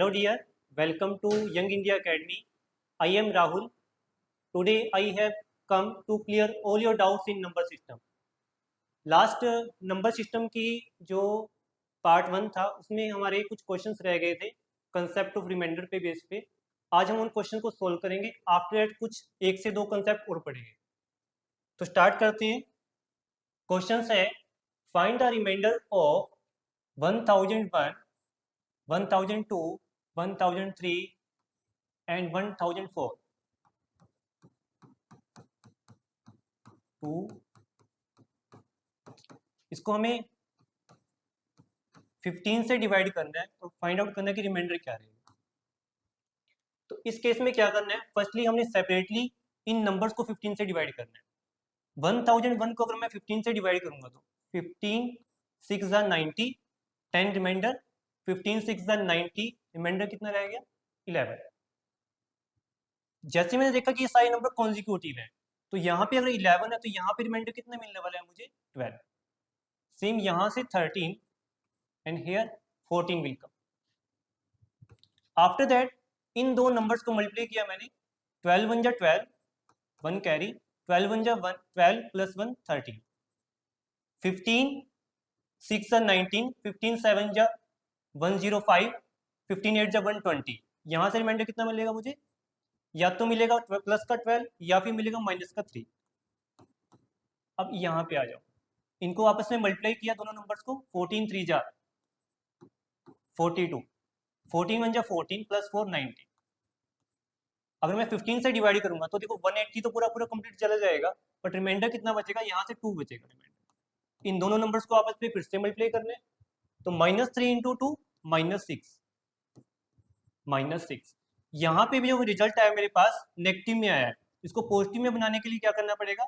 Hello dear, welcome to Young India Academy. I am Rahul. Today I have come to clear all your doubts in number system. Last number system की जो part 1 था उसमें हमारे कुछ questions रह गए थे कंसेप्ट ऑफ रिमाइंडर पे बेस पे। आज हम उन क्वेश्चन को सोल्व करेंगे। आफ्टर दैट कुछ 1 से 2 कंसेप्ट और पढ़ेंगे। तो स्टार्ट करते हैं। क्वेश्चंस है find the remainder of 1001, 1002, 1003 and 1004 two. इसको हमें 15 से डिवाइड करना है और फाइंड आउट करना है कि रिमाइंडर क्या रहेगा। तो इस केस में क्या करना है, फर्स्टली हमने सेपरेटली इन नंबर्स को 15 से डिवाइड करना है। 1001 को अगर मैं 15 से डिवाइड करूंगा तो 15 6 90, 10 रिमाइंडर, 15 6 90, रिमाइंडर कितना रह गया 11। जैसे मैंने देखा कि ये सारे नंबर कॉन्जिक्यूटिव है, तो यहाँ पे अगर 11 है तो यहाँ पे रिमाइंडर कितना मिलने वाला है मुझे 12। सेम यहाँ से 13 and here 14 will come. After that इन दो नंबर्स को मल्टीप्लाई किया मैंने। 12 1 जा 12, 1 कैरी, 12 1 जा 1, 12 प्लस 1 13, 15 6 जा 19, 15 7 जा 105, 15 8 जा 120। यहाँ से रिमाइंडर कितना मिलेगा मुझे, या तो मिलेगा प्लस का 12 या फिर मिलेगा माइनस का 3। अब यहाँ पे आ जाओ, इनको आपस में मल्टीप्लाई किया दोनों नंबर्स को। 14 3 जा 42, 14 1 जा 14 प्लस 4 90। अगर मैं 15 से डिवाइड करूंगा तो देखो 180 तो पूरा पूरा कंप्लीट चला जाएगा, बट रिमाइंडर कितना बचेगा, यहाँ से 2 बचेगा रिमाइंडर। इन दोनों नंबर्स को आपस में फिर से मल्टीप्लाई करने, तो -3 इंटू 2 -6। यहाँ पे भी जो रिजल्ट आया मेरे पास नेगेटिव में आया है, इसको पॉजिटिव में बनाने के लिए क्या करना पड़ेगा,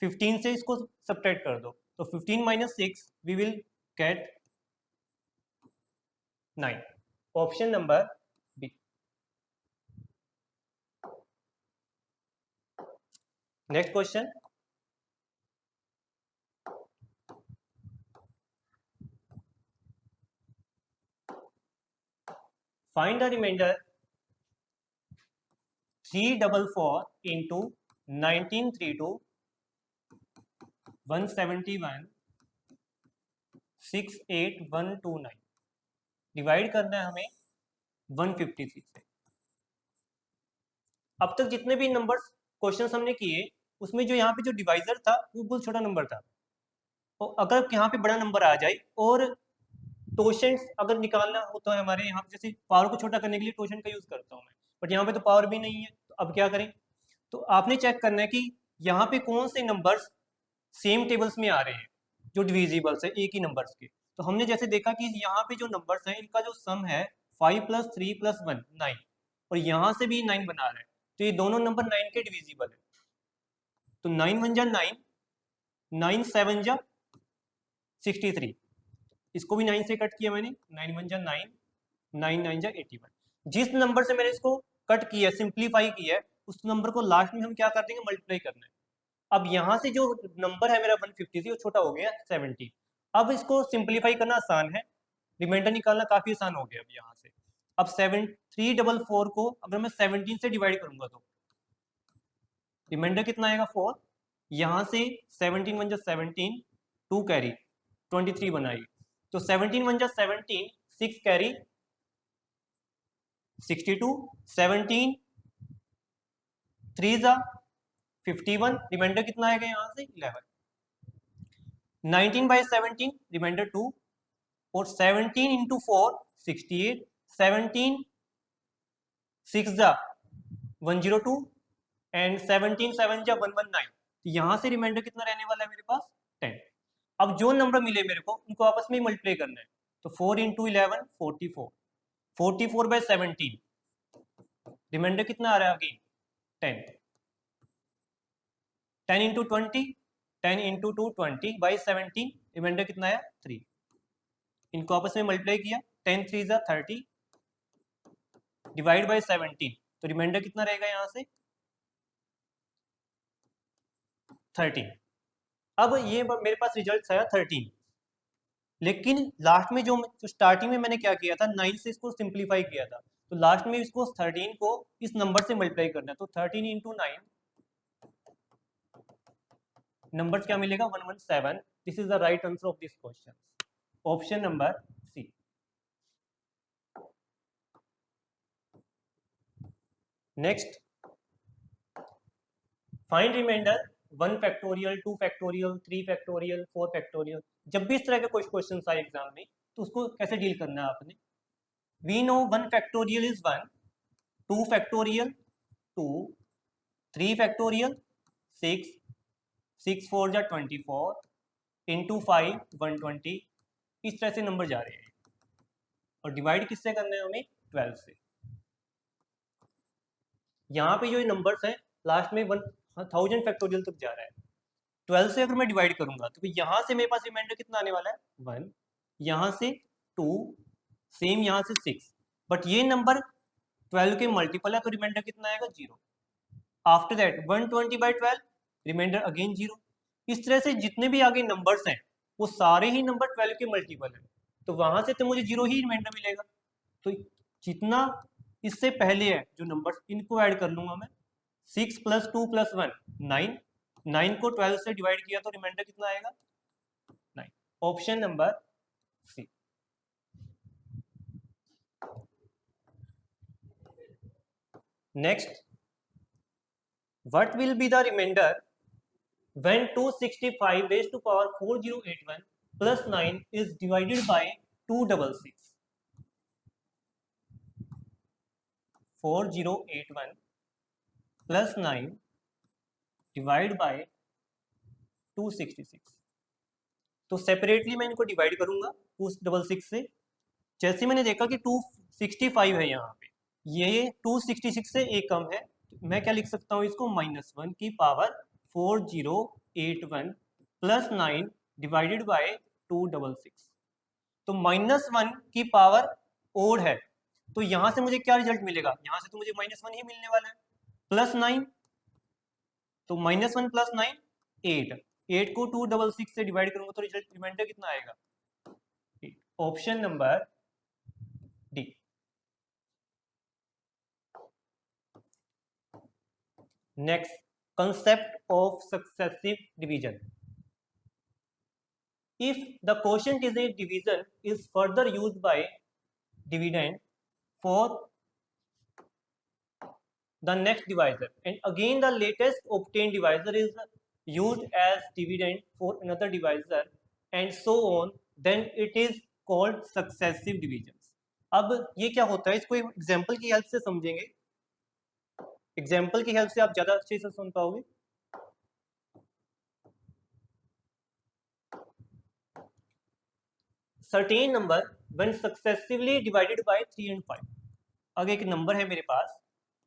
15 से इसको सब्ट्रैक्ट कर दो। तो 15 - 6 we will get 9। Option number B. Next question, find the remainder 344 into 1932 171 68129। Divide करना है हमें 153 से। अब तक जितने भी नंबर्स क्वेश्चंस हमने किए उसमें जो यहाँ पे जो डिवाइजर था वो बहुत छोटा नंबर था। तो अगर यहाँ पे बड़ा नंबर आ जाए और टोशेंट्स अगर निकालना होता है हमारे यहाँ पे, जैसे पावर को छोटा करने के लिए टोशेंट का यूज करता हूँ मैं, बट यहाँ पे तो पावर भी नहीं है, तो अब क्या करें। तो आपने चेक करना है कि यहाँ पे कौन से नंबर्स सेम टेबल्स में आ रहे हैं जो डिविजिबल्स है एक ही नंबर्स के। तो हमने जैसे देखा कि यहाँ पे जो नंबर्स हैं इनका जो सम है 5 + 3 + 1 9, और यहाँ से भी 9 बना रहा है, तो ये दोनों नंबर 9 के डिविजिबल है। तो 9 1 जा 9, 9 7 जा 63, इसको भी 9 से कट किया मैंने। 9 1 जा 9, 9 9 जा 81। जिस नंबर से मैंने इसको कट किया, सिंप्लीफाई किया है, उस नंबर को लास्ट में हम क्या कर देंगे, मल्टीप्लाई करना है। अब यहाँ से जो नंबर है मेरा 153 वो छोटा हो गया 70। अब इसको सिंप्लीफाई करना आसान है, रिमाइंडर निकालना काफी आसान हो गया। अब यहाँ से अब 344 को अगर मैं 17 से डिवाइड करूंगा तो रिमाइंडर कितना आएगा 4। यहाँ से 17 1 जा 17, 2 कैरी 23 बनाएगी, तो 17 1 जा 17, 6 कैरी 62, 17 3 जा 51, रिमाइंडर कितना आएगा यहाँ से 11। 19/17 रिमाइंडर 2, और 17 इंटू 4 68, 17 6 जा 102 एंड 17 7 जा 119। यहाँ से रिमाइंडर कितना रहने वाला है मेरे पास 10। अब जो नंबर मिले मेरे को उनको आपस में मल्टीप्लाई करना है, तो 4 इंटू 11 44, 44/17, रिमाइंडर कितना आ रहा है अगेन 10। 10 इंटू 20, 10 इंटू 2 20/17, रिमाइंडर कितना आया 3। इनको आपस में मल्टीप्लाई किया, 10 3 जा 30 डिवाइड बाय 17, तो रिमाइंडर कितना रहेगा यहाँ से 13। अब ये मेरे पास रिजल्ट आया 13। लेकिन लास्ट में जो स्टार्टिंग में मैंने क्या किया था, 9 से इसको सिंप्लीफाई किया था, तो लास्ट में इसको 13 को इस नंबर से मल्टीप्लाई करना है, तो 13 इंटू 9 नंबर क्या मिलेगा 117। This is the right answer of this question, option number C. Next, find remainder 1 factorial, 2 factorial, 3 factorial, 4 factorial. जब भी इस तरह के कुछ क्वेश्चन आए एग्जाम में तो उसको कैसे डील करना है आपने। We know 1 factorial is 1, 2 factorial 2, 3 factorial 6, 6 4 जा 24, इंटू 5 120। इस तरह से नंबर जा रहे हैं और डिवाइड किससे करना है हमें, 12 से। यहाँ पे जो नंबर्स हैं लास्ट में 1000 फैक्टोरियल तक जा रहा है, 12 से अगर मैं डिवाइड करूंगा तो यहाँ से मेरे पास रिमाइंडर कितना आने वाला है 1, यहाँ से 2, सेम यहाँ से 6, बट ये नंबर 12 के मल्टीपल है तो रिमाइंडर कितना आएगा 0। After that 120/12 remainder again 0। इस तरह से जितने भी आगे नंबर्स हैं वो सारे ही नंबर 12 के मल्टीपल हैं, तो वहां से तो मुझे 0 ही रिमाइंडर मिलेगा। तो जितना इससे पहले है जो नंबर्स इनको ऐड कर लूंगा मैं, 6 + 2 + 1 9, 9 को 12 से डिवाइड किया तो रिमाइंडर कितना आएगा 9, option number C. Next, what will be the remainder when 265 raised to power 4081 plus 9 is divided by 266? 4081 plus 9 divide by 266। तो सेपरेटली मैं इनको डिवाइड करूंगा 266 से। जैसे मैंने देखा कि 265 है यहाँ पे, ये 266 से एक कम है, मैं क्या लिख सकता हूँ इसको, -1 की पावर 4081 प्लस 9 डिवाइडेड बाय 266। तो -1 की पावर ओड है, तो यहाँ से मुझे क्या रिजल्ट मिलेगा, यहाँ से तो मुझे -1 ही मिलने वाला है, प्लस 9, तो -1 + 9 8, 8 को 266 से डिवाइड करूंगा तो रिजल्ट रिमाइंडर कितना आएगा, option number D. Next, concept of successive division. If the quotient is a division is further used by dividend for the next divisor, and again the latest obtained divisor is used as dividend for another divisor, and so on, then it is called successive divisions. अब ये क्या होता है, इसको example की help से समझेंगे, example की हेल्प से आप ज्यादा अच्छे से सुन पाओगे। Certain number when successively divided by 3 and 5। अगर एक नंबर है मेरे पास,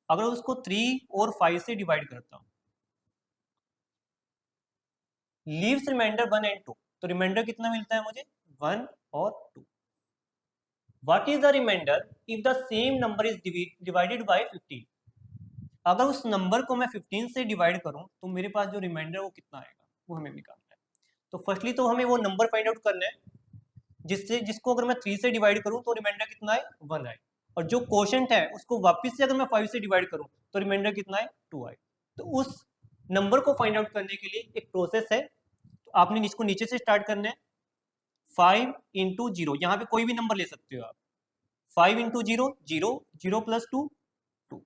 अगर उसको 3 और 5 से डिवाइड करता हूँ, लीव्स रिमाइंडर 1 and 2, तो रिमाइंडर कितना मिलता है मुझे 1 और 2। What is the remainder if the same number is divided by 15। अगर उस नंबर को मैं 15 से डिवाइड करूं तो मेरे पास जो रिमाइंडर वो कितना आएगा, वो हमें निकालना है। तो फर्स्टली तो हमें वो नंबर फाइंड आउट करना है जिसको अगर मैं 3 से डिवाइड करूं तो रिमाइंडर कितना है 1 आए, और जो क्वोशंट है उसको वापस से अगर मैं 5 से डिवाइड करूं तो रिमाइंडर कितना है 2 आए। तो उस नंबर को फाइंड आउट करने के लिए एक प्रोसेस है, तो आपने इसको नीचे से स्टार्ट करना है। 5 × 0, यहाँ पे कोई भी नंबर ले सकते हो आप, 5 × 0 0, 0 + 2 2,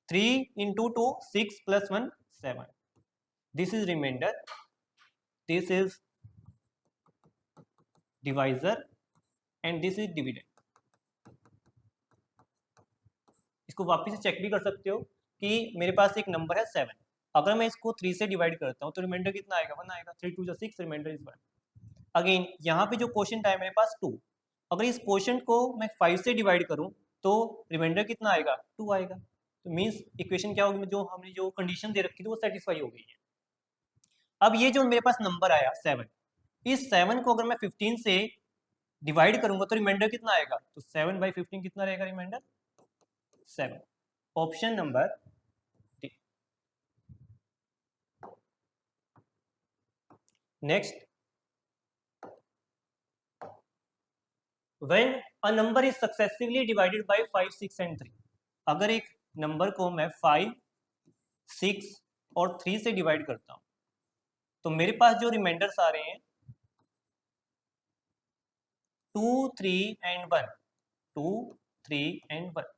3 × 2 6 + 1 7। This is remainder, this is divisor and this is dividend. इसको वापस से चेक भी कर सकते हो कि मेरे पास एक नंबर है 7, अगर मैं इसको 3 से डिवाइड करता हूँ तो रिमाइंडर कितना आएगा 1 आएगा, 3 × 2 = 6, रिमाइंडर इज 1। अगेन यहाँ पे जो क्वोशंट है मेरे पास 2, अगर इस क्वोशंट को मैं 5 से डिवाइड करूँ तो रिमाइंडर कितना आएगा 2 आएगा। तो मीन्स इक्वेशन क्या होगी, जो हमने जो कंडीशन दे रखी थी वो सेटिस्फाई हो गई है। अब ये जो मेरे पास नंबर आया 7, इस 7 को अगर मैं 15 से डिवाइड करूंगा तो रिमाइंडर कितना आएगा, तो 7/15 कितना रहेगा remainder 7, option number D. Next, when a number is successively divided by 5, 6 and 3, अगर एक नंबर को मैं 5, 6 और 3 से डिवाइड करता हूं तो मेरे पास जो रिमाइंडर्स आ रहे हैं 2, 3 and 1, 2, 3 and 1.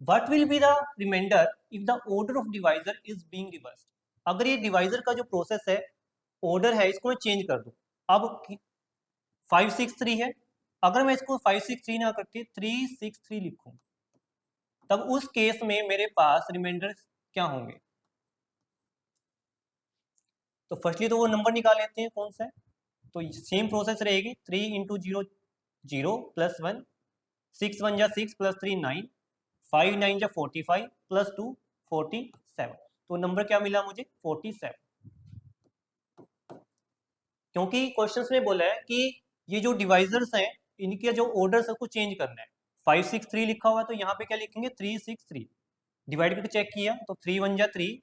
What will be the remainder if the order of divisor is being reversed? अगर ये डिवाइजर का जो प्रोसेस है, ऑर्डर है, इसको मैं चेंज कर दूं. अब 5, 6, 3 है, अगर मैं इसको 5, 6, 3 ना करके 3, 6, 3 लिखूं, तब उस केस में मेरे पास रिमाइंडर क्या होंगे? तो फर्स्टली तो वो नंबर निकाल लेते हैं कौन सा है. तो सेम प्रोसेस रहेगी. 3 इंटू 0 0 प्लस 1, 6 1 जा 6 प्लस 3 9, 5 9 जा 45 प्लस 2 47. तो नंबर क्या मिला मुझे? 47. क्योंकि क्वेश्चंस में बोला है कि ये जो डिवाइजर्स हैं इनके जो ऑर्डर सबको चेंज करना है. 5 6 3 लिखा हुआ है तो यहाँ पे क्या लिखेंगे? 3 6 3. डिवाइड करके चेक किया तो 3 1 जा 3,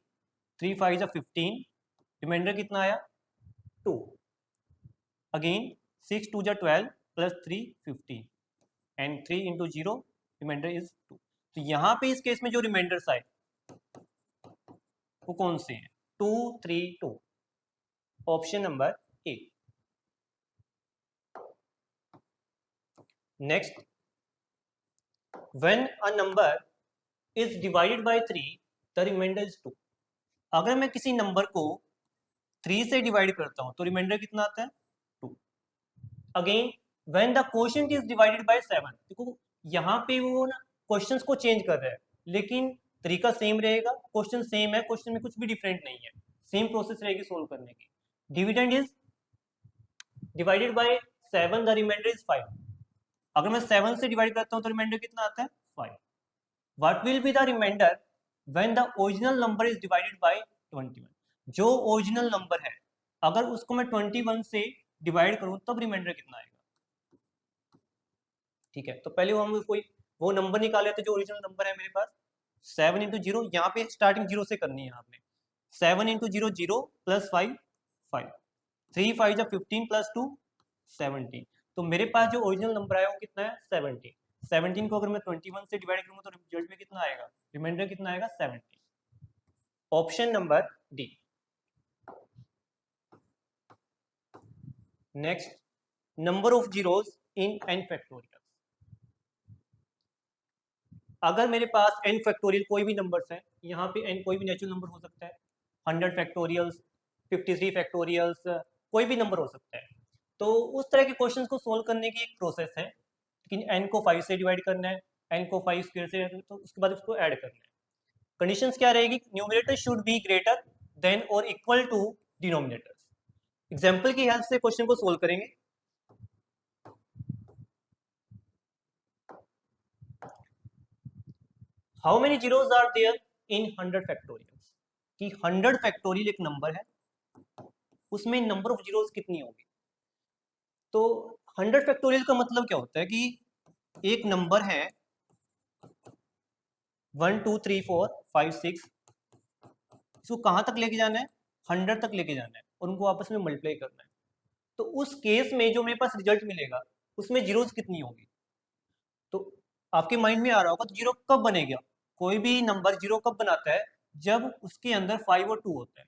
3 5 जा 15, रिमाइंडर कितना आया? 2. अगेन 6 2 जा 12 plus 3 15 and 3 into 0, remainder is 2. तो यहाँ पे इस केस में जो रिमाइंडर्स आए वो कौन से हैं? 2 3 2. Option number A. Next, when a number is divided by 3 the remainder is 2. अगर मैं किसी नंबर को 3 से डिवाइड करता हूं तो रिमाइंडर कितना आता है? 2. Again when the quotient is divided by 7. देखो यहाँ पे वो ना क्वेश्चंस को चेंज कर रहा है, लेकिन तरीका सेम रहेगा. क्वेश्चन सेम है, क्वेश्चन में कुछ भी डिफरेंट नहीं है, सेम प्रोसेस रहेगी सोल्व करने की. Dividend is divided by 7, the remainder is 5. अगर मैं 7 से डिवाइड करता हूं तो रिमाइंडर कितना आता है? 5. What will be the remainder when the original number is divided by 21. जो ओरिजिनल नंबर है अगर उसको मैं 21 से डिवाइड करूं तब रिमाइंडर कितना आएगा? ठीक है, तो पहले हम कोई वो नंबर निकाले थे जो ओरिजिनल नंबर है मेरे पास. 7 इंटू 0, यहाँ पे स्टार्टिंग 0 से करनी है आपने. 7 इंटू 0 0 प्लस 5 5, 3 5 जा 15 प्लस 2 17. तो मेरे पास जो ओरिजिनल नंबर आया वो कितना है? 17. 17 को अगर मैं 21 से डिवाइड करूंगा तो रिजल्ट में कितना आएगा? रिमाइंडर कितना आएगा? 17. Option number D. Next, number of zeros in n factorial. अगर मेरे पास n फैक्टोरियल कोई भी नंबर्स हैं, यहाँ पे n कोई भी नेचुरल नंबर हो सकता है, 100 फैक्टोरियल्स, 53 फैक्टोरियल्स, कोई भी नंबर हो सकता है. तो उस तरह के क्वेश्चंस को सोल्व करने की एक प्रोसेस है कि n को 5 से डिवाइड करना है, n को 5 स्क्वायर से, तो उसके बाद उसको ऐड करना है. कंडीशंस क्या रहेगी? Numerator should be greater than और इक्वल टू डिनोमिनेटर्स. एग्जांपल की हेल्प से क्वेश्चन को सोल्व करेंगे. How many zeros are there in 100 factorials? कि 100 फैक्टोरियल एक नंबर है, उसमें नंबर ऑफ जीरोस कितनी होगी? तो 100 फैक्टोरियल का मतलब क्या होता है कि एक नंबर है 1 2 3 4 5 6, इसको कहाँ तक लेके जाना है? 100 तक लेके जाना है और उनको आपस में मल्टीप्लाई करना है. तो उस केस में जो मेरे पास रिजल्ट मिलेगा उसमें जीरोस कितनी होगी? तो आपके माइंड में आ रहा होगा तो जीरो कब बनेगा? कोई भी नंबर जीरो कब बनाता है? जब उसके अंदर 5 और 2 होता है.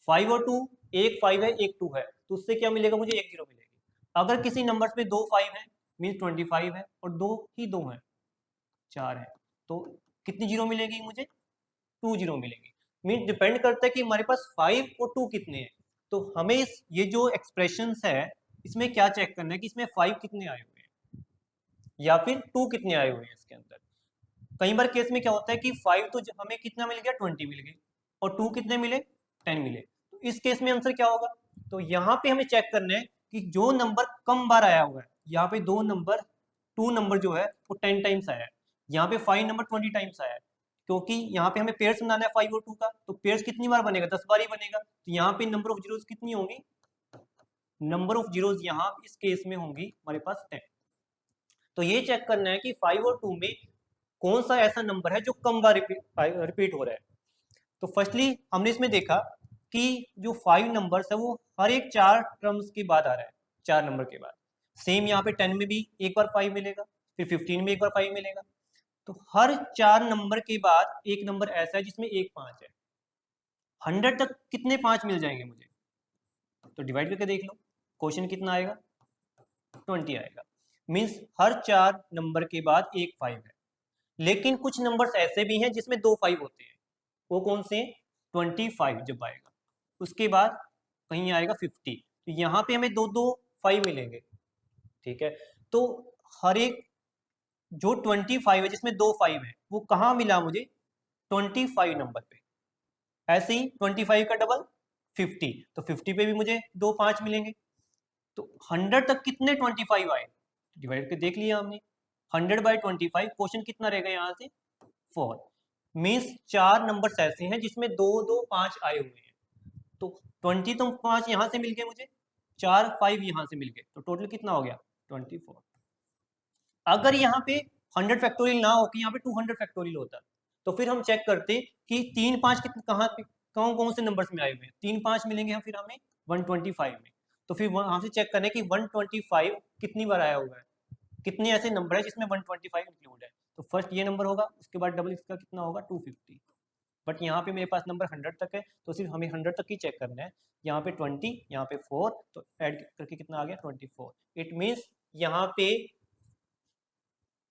5 और 2, एक 5 है एक 2 है, तो उससे क्या मिलेगा? मुझे एक जीरो मिलेगी. अगर किसी नंबर में 2 5 है मीन 25 है और 2 ही 2 है, 4 है, तो कितनी जीरो मिलेगी मुझे? 2 जीरो मिलेगी. मीन डिपेंड करता है कि हमारे पास 5 और 2 कितने हैं. तो हमें ये जो एक्सप्रेशंस है इसमें क्या चेक करना है कि इसमें 5 कितने आए हुए हैं या फिर 2 कितने आए हुए हैं इसके अंदर. कई बार केस में क्या होता है कि 5 तो हमें कितना मिल गया? 20 मिल गई, और 2 कितने मिले? 10 मिले. तो इस केस में आंसर क्या होगा? तो यहाँ पे हमें चेक करना है कि जो नंबर कम बार आया हुआ है, यहाँ पे 2 नंबर जो है वो 10 टाइम्स आया है, यहाँ पे 5 नंबर 20 टाइम्स आया है. क्योंकि यहाँ पे हमें पेयर्स बनाना है 5 और 2 का, तो पेयर्स कितनी बार बनेगा? 10 बार ही बनेगा. तो यहाँ पे नंबर ऑफ जीरोस कितनी होंगी? नंबर ऑफ जीरोस यहाँ इस केस में होंगी हमारे पास 10. तो ये चेक करना है कि 5 और 2 में कौन सा ऐसा नंबर है जो कम बार रिपीट हो रहा है. तो फर्स्टली हमने इसमें देखा कि जो 5 नंबर्स है वो हर एक 4 टर्म्स के बाद आ रहा है, 4 नंबर के बाद. सेम यहाँ पे 10 में भी एक बार 5 मिलेगा, फिर 15 में एक बार 5 मिलेगा। तो हर 4 नंबर के बाद एक नंबर ऐसा है जिसमें एक 5 है। 100 तक कितने 5 मिल जाएंगे मुझे? तो डिवाइड करके देख लो, क्वेश्चन कितना आएगा? 20 आएगा। मीन्स हर 4 नंबर के बाद एक 5 है। लेकिन कुछ नंबर्स ऐसे भी हैं जिसमें 2 5 होते हैं। वो कौन से? 25 जब आएगा, उसके बाद कहीं आएगा 50, तो यहाँ पे हमें 2 5 मिलेंगे। ठीक है, तो हर एक जो 25 है जिसमें 2 5 है वो कहाँ मिला मुझे? 25 नंबर पे। ऐसे ही 25 का डबल 50, तो 50 पे भी मुझे 2 5 मिलेंगे। तो 100 तक कितने 25 आए? डिवाइड करके देख लिया हमने। 100/25, क्वेश्चन कितना रहेगा यहाँ से? 4। मीन्स 4 नंबर्स ऐसे हैं जिसमें 2 2 5 आए हुए हैं। तो 20 तो 5 यहाँ से मिल गए मुझे, 4 5 यहाँ से मिल गए, तो टोटल कितना हो गया? 24। अगर यहाँ पे 100 फैक्टोरियल ना हो कि यहाँ पे 200 फैक्टोरियल होता, तो फिर हम चेक करते कि 3 5 कितने कहाँ पे कौन कौन से नंबर्स में आए हुए हैं। 3 5 मिलेंगे हम फिर हमें 125 में। तो फिर वहां से चेक करें कि 125 कितनी बार आया हुआ है, कितने ऐसे नंबर है जिसमें 125 इंक्लूड है। तो फर्स्ट ये नंबर होगा, उसके बाद डबल इसका कितना होगा? 250। बट यहाँ पे मेरे पास नंबर 100 तक है, तो सिर्फ हमें 100 तक ही चेक करना है। यहाँ पे 20, यहाँ पे 4, तो ऐड करके कितना आ गया? 24। इट मीन्स यहाँ पे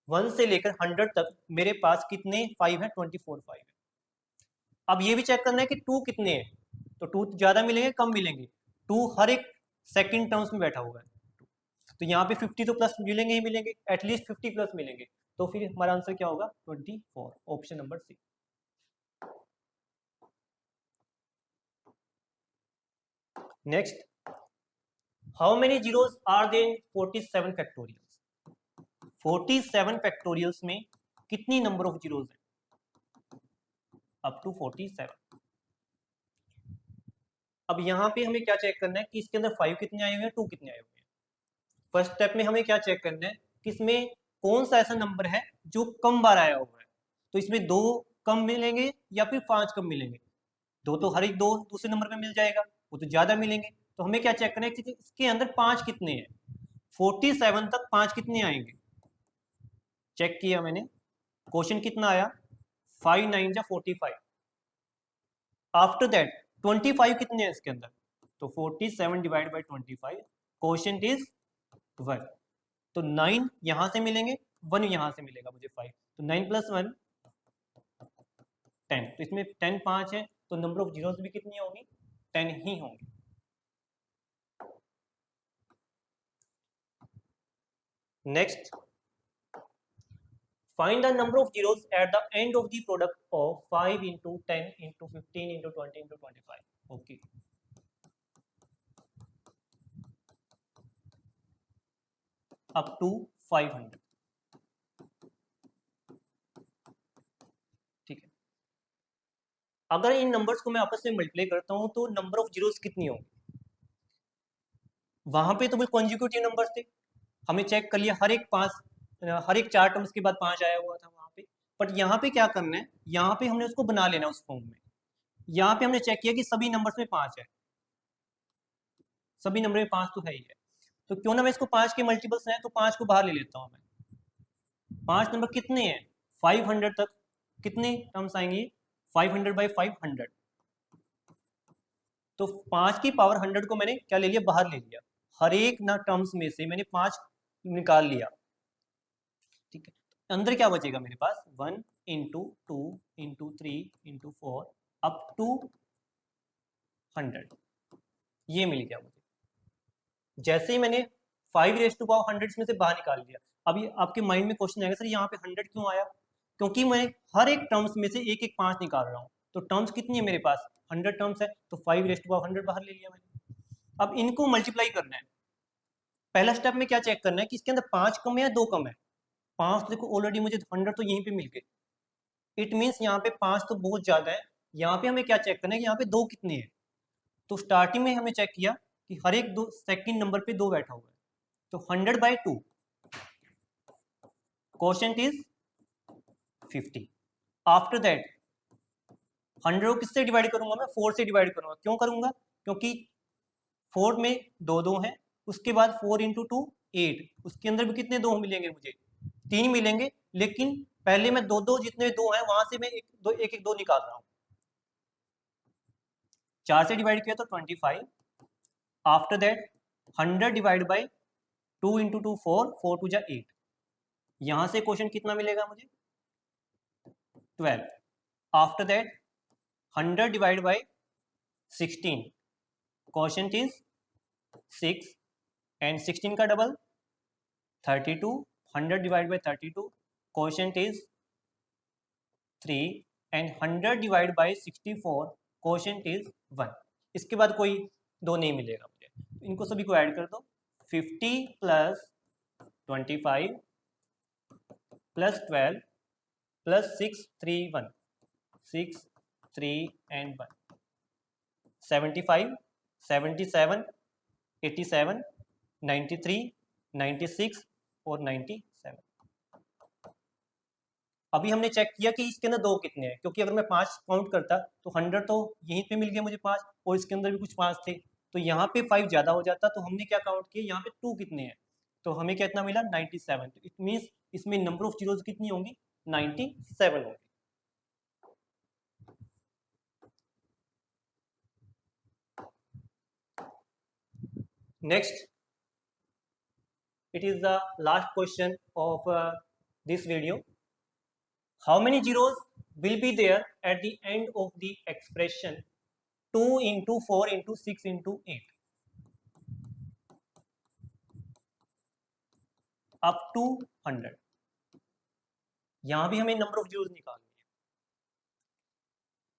1 से लेकर 100 तक मेरे पास कितने 5 है? 24 5 है। अब ये भी चेक करना है कि 2 कितने हैं, तो 2 ज़्यादा मिलेंगे कम मिलेंगे? 2 हर एक सेकंड टर्म्स में बैठा हुआ है, तो यहाँ पे 50 तो प्लस मिलेंगे ही मिलेंगे, एटलीस्ट 50 प्लस मिलेंगे। तो फिर हमारा आंसर क्या होगा? 24, option number C. Next, how many zeros are there in 47 factorials? 47 factorials में कितनी नंबर ऑफ जीरोस हैं? Up to 47। अब यहाँ पे हमें क्या चेक करना है कि इसके अंदर 5 कितने आए हुए हैं, 2 कितने आए हुए हैं। फर्स्ट स्टेप में हमें क्या चेक करना है कि इसमें कौन सा ऐसा नंबर है जो कम बार आया हुआ है। तो इसमें 2 कम मिलेंगे या फिर 5 कम मिलेंगे? 2 तो हर एक 2 दूसरे नंबर पे मिल जाएगा, वो तो ज्यादा मिलेंगे। तो हमें क्या चेक करना है कि इसके अंदर 5 कितने हैं। 47 तक 5 कितने आएंगे? चेक किया मैंने, क्वेश्चन कितना आया? 5 9 जा 45। आफ्टर दैट 25 कितने हैं इसके अंदर? तो 47 डिवाइड बाई 25, क्वेश्चन इज 12। तो 9 यहां से मिलेंगे, 1 यहां से मिलेगा मुझे 5, तो 9 + 1 10। तो इसमें 10 5 है, तो नंबर ऑफ जीरोस भी कितनी होंगी? 10 ही होंगी। Next, find the number of zeros at the end of the product of 5 into 10 into 15 into 20 into 25. Okay. Up to 500. ठीक है, अगर इन नंबर्स को मैं आपस में मल्टीप्लाई करता हूं तो नंबर ऑफ जीरोस कितनी होगी? वहां पे तो बिल्कुल कॉन्जिक्यूटिव नंबर्स थे, हमें चेक कर लिया हर एक 4 टर्म्स के बाद 5 आया हुआ था वहां पे। बट यहाँ पे क्या करना है, यहाँ पे हमने उसको बना लेना उस फॉर्म में। यहाँ पे हमने चेक किया कि सभी नंबर्स में 5 है, सभी नंबर में 5 तो है ही है, तो क्यों ना मैं इसको 5 के मल्टीपल्स हैं, तो 5 को बाहर ले लेता हूँ मैं। 5 नंबर कितने हैं? 500 तक कितने टर्म्स आएंगे? 500/500। तो 5 की पावर 100 को मैंने क्या ले लिया? बाहर ले लिया। हर एक ना टर्म्स में से मैंने 5 निकाल लिया। ठीक है, अंदर क्या बचेगा मेरे पास? 1 into 2 into 3 into 4 up to 100, ये मिल गया मुझे। जैसे ही मैंने 5 में से बाहर निकाल लिया, अभी आपके माइंड में क्वेश्चन आएगा, सर यहाँ पे 100 क्यों आया? क्योंकि मैं हर एक टर्म्स में से एक एक 5 निकाल रहा हूँ। तो टर्म्स कितनी है मेरे पास? 100 टर्म्स है, तो 5 बाहर ले लिया मैंने। अब इनको मल्टीप्लाई करना है। पहला स्टेप में क्या चेक करना है कि इसके अंदर 5 कम है या 2 कम है? 5 तो देखो ऑलरेडी मुझे 100 तो यहीं पे मिल गए। इट मीन्स यहाँ पे 5 तो बहुत ज्यादा है। यहाँ पे हमें क्या चेक करना है कि यहाँ पे 2 कितने हैं? तो स्टार्टिंग में हमें चेक किया कि हर एक 2 सेकंड नंबर पे 2 बैठा हुआ है, तो 100/2 क्वोशंट इज 50। आफ्टर दैट 100 को किससे डिवाइड करूंगा? मैं 4 से डिवाइड करूंगा। क्यों करूंगा? क्योंकि 4 में 2 2 है, उसके बाद 4 इंटू 2 8, उसके अंदर भी कितने 2 मिलेंगे मुझे? 3 मिलेंगे, लेकिन पहले मैं दो जितने 2 हैं वहां से मैं एक 2 निकाल रहा हूँ। 4 से डिवाइड किया तो 25, after that 100 divide by 2 into 2 4, 4 two जा 8, यहाँ से क्वेश्चन कितना मिलेगा मुझे? 12, after that 100 divide by 16, question is 6, and 16 का double 32, 100 divide by 32, question is 3, and 100 divide by 64, question is 1। इसके बाद कोई 2 नहीं मिलेगा मुझे, इनको सभी को ऐड कर दो। 50 प्लस 25 प्लस 12 प्लस 6 3 1, 6 3 एंड 1, 75 77 87 93 96 और 97। अभी हमने चेक किया कि इसके अंदर 2 कितने हैं, क्योंकि अगर मैं 5 काउंट करता तो 100 तो यहीं पे मिल गया मुझे 5, और इसके अंदर भी कुछ 5 थे, तो यहाँ पे 5 ज़्यादा हो जाता। तो हमने क्या काउंट किया, यहाँ पे 2 कितने हैं, तो हमें कितना मिला 97। तो इट मीन्स इसमें नंबर ऑफ जीरोज कितनी होंगी? 97 होंगी। Next, it is the last question of this video. How many zeros will be there at the end of the expression 2 into 4 into 6 into 8 up to 100? यहाँ भी हमें number of zeros निकालनी है।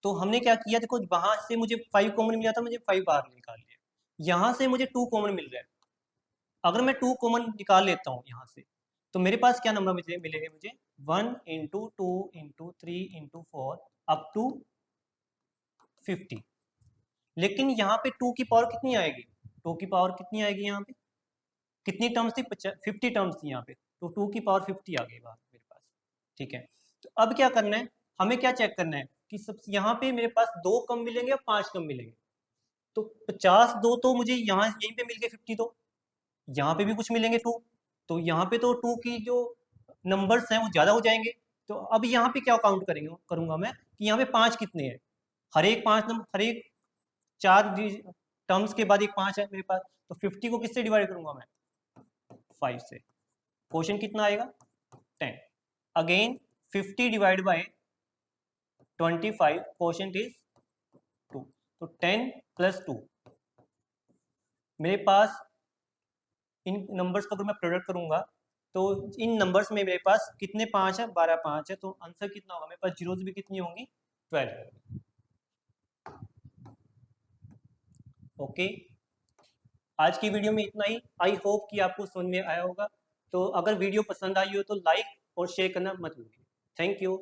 तो हमने क्या किया, देखो वहां से मुझे 5 कॉमन मिला था, मुझे 5 बाहर निकाल लिया। यहाँ से मुझे 2 कॉमन मिल रहा है, अगर मैं 2 कॉमन निकाल लेता हूँ यहाँ से, तो मेरे पास क्या नंबर मिलेंगे मुझे? 1 into 2 into 3 into 4 up to 50। लेकिन यहाँ पे 2 की पावर कितनी आएगी? 2 की पावर कितनी आएगी? यहाँ पे कितनी टर्म्स थी? 50 टर्म्स थी यहाँ पे, तो 2 की पावर 50 आ गई बाहर मेरे पास। ठीक है, तो अब क्या करना है, हमें क्या चेक करना है कि सब यहाँ पे मेरे पास 2 कम मिलेंगे या 5 कम मिलेंगे। तो 50 2 तो मुझे यहाँ यहीं पे मिल गए 50, तो यहाँ पे भी कुछ मिलेंगे 2, तो यहाँ पे तो 2 की जो नंबर्स हैं वो ज़्यादा हो जाएंगे। तो अब यहाँ पे क्या काउंट करूँगा मैं कि यहाँ पे 5 कितने हैं, हर एक 5 नंबर, हर एक 4 टर्म्स के बाद एक 5 है मेरे पास, तो 50 को किससे डिवाइड करूँगा मैं? 5 से। क्वेश्चन कितना आएगा? 10। Again 50 divide by 25, question is 2। तो 10 प्लस 2, मेरे पास इन नंबर्स का अगर मैं प्रोडक्ट करूंगा तो इन नंबर्स में मेरे पास कितने 5 है? 12 5 है, तो आंसर कितना होगा? मेरे पास जीरोज भी कितनी होंगी? 12। ओके, आज की वीडियो में इतना ही। आई होप कि आपको समझ में आया होगा। तो अगर वीडियो पसंद आई हो तो लाइक और शेयर करना मत भूलिए। Thank you.